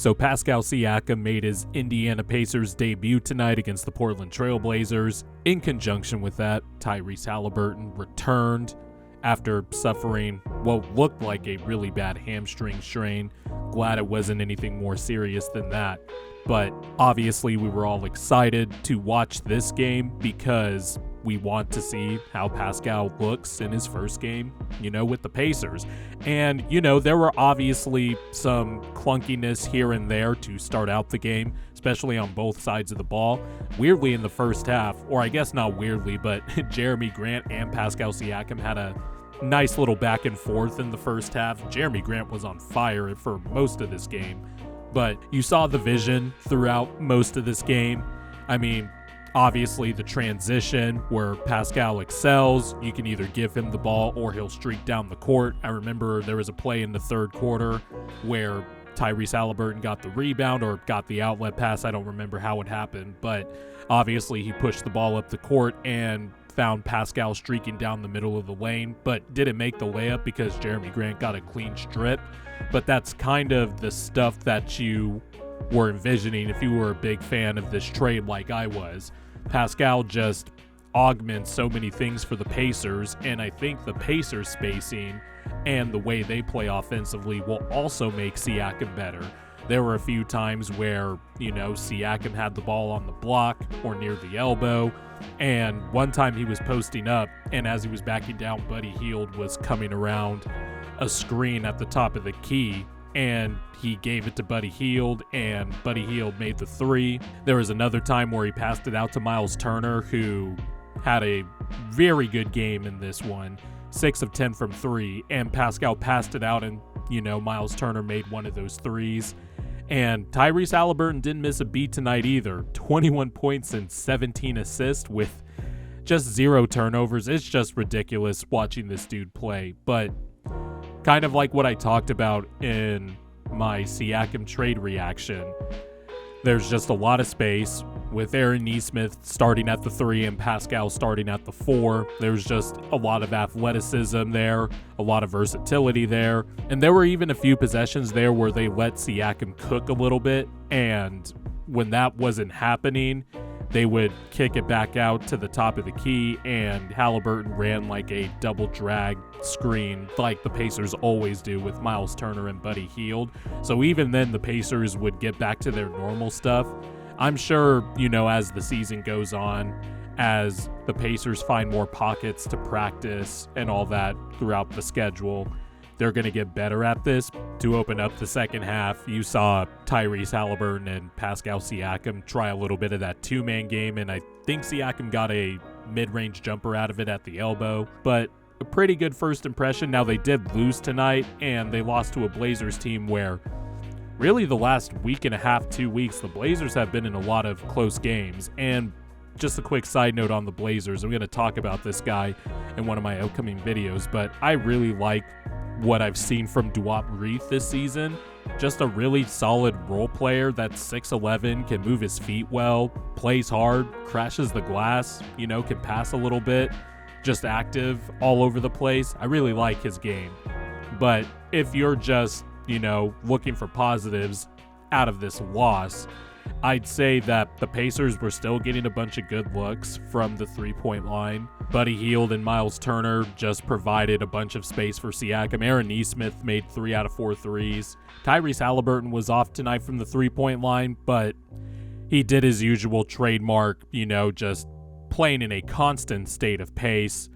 So Pascal Siakam made his Indiana Pacers debut tonight against the Portland Trail Blazers. In conjunction with that, Tyrese Haliburton returned after suffering what looked like a really bad hamstring strain. Glad it wasn't anything more serious than that. But obviously we were all excited to watch this game because we want to see how Pascal looks in his first game, with the Pacers. And, there were obviously some clunkiness here and there to start out the game, especially on both sides of the ball. Weirdly in the first half, or I guess not weirdly, but Jeremy Grant and Pascal Siakam had a nice little back and forth in the first half. Jeremy Grant was on fire for most of this game, but you saw the vision throughout most of this game. I mean, obviously the transition where Pascal excels, you can either give him the ball or he'll streak down the court. I remember there was a play in the third quarter where Tyrese Haliburton got the rebound or got the outlet pass. I don't remember how it happened, but obviously he pushed the ball up the court and found Pascal streaking down the middle of the lane, but didn't make the layup because Jeremy Grant got a clean strip. But that's kind of the stuff that you were envisioning if you were a big fan of this trade like I was. Pascal just augments so many things for the Pacers, and I think the Pacers spacing and the way they play offensively will also make Siakam better. There were a few times where, Siakam had the ball on the block or near the elbow, and one time he was posting up, and as he was backing down, Buddy Hield was coming around a screen at the top of the key, and he gave it to Buddy Hield, and Buddy Hield made the three. There was another time where he passed it out to Miles Turner, who had a very good game in this one, 6 of 10 from 3, and Pascal passed it out, and, Miles Turner made one of those threes. And Tyrese Haliburton didn't miss a beat tonight either. 21 points and 17 assists with just 0 turnovers. It's just ridiculous watching this dude play. But kind of like what I talked about in my Siakam trade reaction, there's just a lot of space with Aaron Nesmith starting at the 3 and Pascal starting at the 4. There's just a lot of athleticism there, a lot of versatility there. And there were even a few possessions there where they let Siakam cook a little bit. And when that wasn't happening, they would kick it back out to the top of the key, and Haliburton ran like a double drag screen like the Pacers always do with Miles Turner and Buddy Hield. So even then the Pacers would get back to their normal stuff. I'm sure, as the season goes on, as the Pacers find more pockets to practice and all that throughout the schedule, they're going to get better at this. To open up the second half, you saw Tyrese Haliburton and Pascal Siakam try a little bit of that two-man game, and I think Siakam got a mid-range jumper out of it at the elbow, but a pretty good first impression. Now, they did lose tonight, and they lost to a Blazers team where really the last week and a half, 2 weeks, the Blazers have been in a lot of close games. And just a quick side note on the Blazers, I'm going to talk about this guy in one of my upcoming videos, but I really like what I've seen from Duop Reith this season. Just a really solid role player that's 6'11", can move his feet well, plays hard, crashes the glass, can pass a little bit, just active all over the place. I really like his game. But if you're just, looking for positives out of this loss, I'd say that the Pacers were still getting a bunch of good looks from the three-point line. Buddy Hield and Miles Turner just provided a bunch of space for Siakam. Aaron Nesmith made 3 out of 4 threes. Tyrese Haliburton was off tonight from the three-point line, but he did his usual trademark, just playing in a constant state of pace,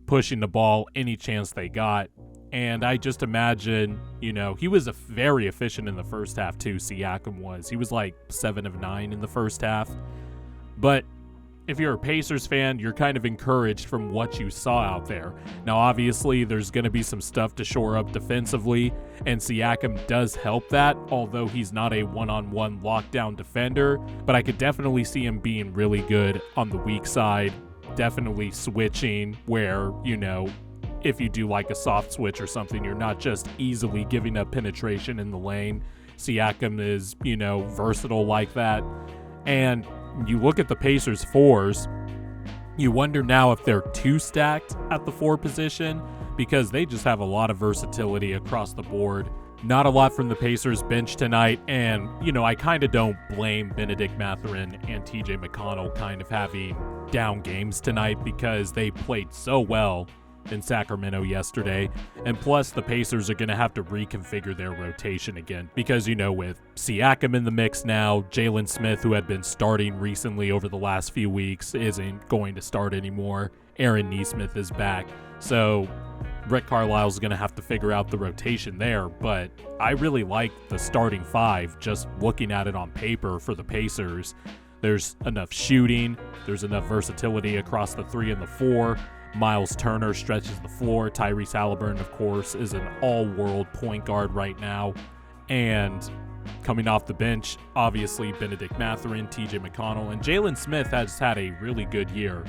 pushing the ball any chance they got. And I just imagine, he was very efficient in the first half too, Siakam was. He was like 7 of 9 in the first half. But if you're a Pacers fan, you're kind of encouraged from what you saw out there. Now, obviously, there's going to be some stuff to shore up defensively, and Siakam does help that, although he's not a one-on-one lockdown defender. But I could definitely see him being really good on the weak side, definitely switching where, if you do like a soft switch or something, you're not just easily giving up penetration in the lane. Siakam is, versatile like that. And you look at the Pacers 4s, you wonder now if they're too stacked at the 4 position, because they just have a lot of versatility across the board. Not a lot from the Pacers bench tonight, and, I kind of don't blame Benedict Mathurin and TJ McConnell kind of having down games tonight because they played so well in Sacramento yesterday, and plus the Pacers are going to have to reconfigure their rotation again because, with Siakam in the mix now, Jalen Smith, who had been starting recently over the last few weeks, isn't going to start anymore. Aaron Nesmith is back, so Rick Carlisle's going to have to figure out the rotation there, but I really like the starting five just looking at it on paper for the Pacers. There's enough shooting, there's enough versatility across the 3 and the 4. Miles Turner stretches the floor. Tyrese Haliburton, of course, is an all-world point guard right now. And coming off the bench, obviously Benedict Mathurin, TJ McConnell, and Jalen Smith has had a really good year.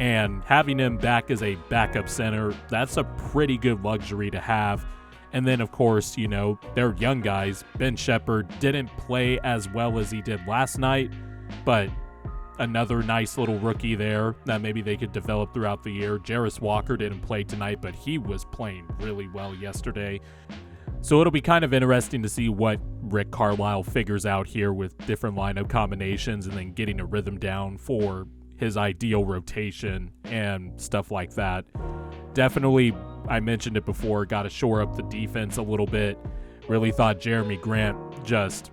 And having him back as a backup center, that's a pretty good luxury to have. And then, of course, they're young guys. Ben Shepherd didn't play as well as he did last night, but another nice little rookie there that maybe they could develop throughout the year. Jarris Walker didn't play tonight, but he was playing really well yesterday. So it'll be kind of interesting to see what Rick Carlisle figures out here with different lineup combinations and then getting a rhythm down for his ideal rotation and stuff like that. Definitely, I mentioned it before, got to shore up the defense a little bit. Really thought Jeremy Grant just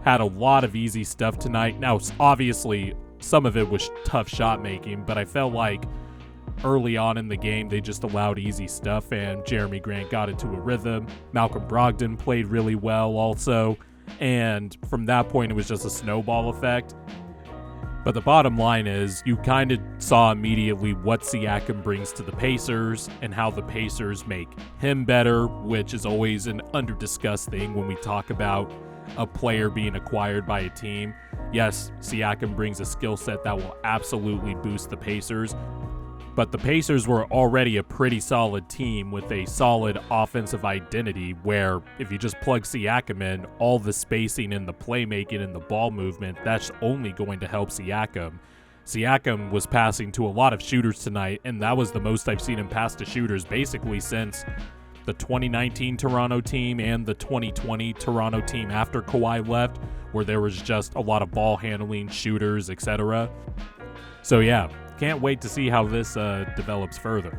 had a lot of easy stuff tonight. Now, obviously, some of it was tough shot making, but I felt like early on in the game, they just allowed easy stuff, and Jeremy Grant got into a rhythm. Malcolm Brogdon played really well also, and from that point, it was just a snowball effect. But the bottom line is, you kind of saw immediately what Siakam brings to the Pacers and how the Pacers make him better, which is always an under-discussed thing when we talk about a player being acquired by a team. Yes, Siakam brings a skill set that will absolutely boost the Pacers, but the Pacers were already a pretty solid team with a solid offensive identity where if you just plug Siakam in, all the spacing and the playmaking and the ball movement, that's only going to help Siakam. Siakam was passing to a lot of shooters tonight, and that was the most I've seen him pass to shooters basically since the 2019 Toronto team and the 2020 Toronto team after Kawhi left, where there was just a lot of ball handling, shooters, etc. So yeah, can't wait to see how this develops further.